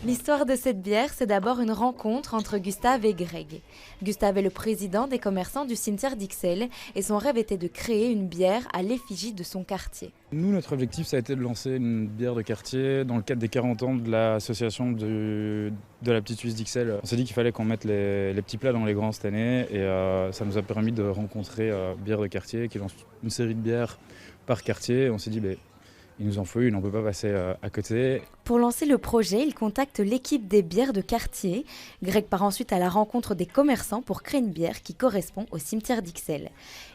L'histoire de cette bière, c'est d'abord une rencontre entre Gustave et Greg. Gustave est le président des commerçants du cimetière d'Ixelles et son rêve était de créer une bière à l'effigie de son quartier. Nous, notre objectif, ça a été de lancer une bière de quartier dans le cadre des 40 ans de l'association de la Petite Suisse d'Ixelles. On s'est dit qu'il fallait qu'on mette les petits plats dans les grands cette année et ça nous a permis de rencontrer Bière de quartier qui lance une série de bières par quartier. On s'est dit, il nous en faut une, on ne peut pas passer à côté. Pour lancer le projet, il contacte l'équipe des bières de quartier. Greg part ensuite à la rencontre des commerçants pour créer une bière qui correspond au cimetière d'Ixelles.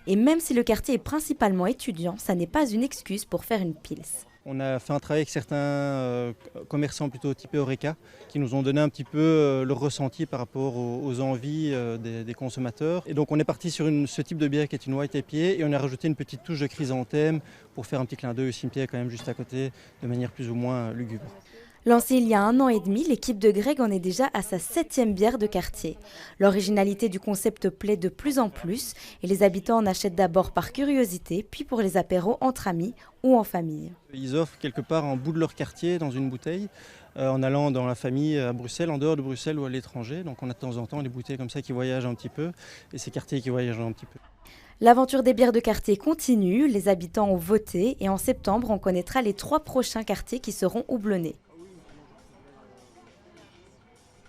Et même si le quartier est principalement étudiant, ça n'est pas une excuse pour faire une pils. On a fait un travail avec certains commerçants plutôt typés Horeca qui nous ont donné un petit peu leur ressenti par rapport aux envies des consommateurs. Et donc on est parti sur ce type de bière qui est une white IPA et on a rajouté une petite touche de chrysanthème pour faire un petit clin d'œil au cimetière quand même juste à côté de manière plus ou moins lugubre. Lancée il y a 1 an et demi, l'équipe de Greg en est déjà à sa 7e bière de quartier. L'originalité du concept plaît de plus en plus et les habitants en achètent d'abord par curiosité, puis pour les apéros entre amis ou en famille. Ils offrent quelque part un bout de leur quartier dans une bouteille en allant dans la famille à Bruxelles, en dehors de Bruxelles ou à l'étranger. Donc on a de temps en temps des bouteilles comme ça qui voyagent un petit peu et ces quartiers qui voyagent un petit peu. L'aventure des bières de quartier continue, les habitants ont voté et en septembre on connaîtra les 3 prochains quartiers qui seront houblonnés.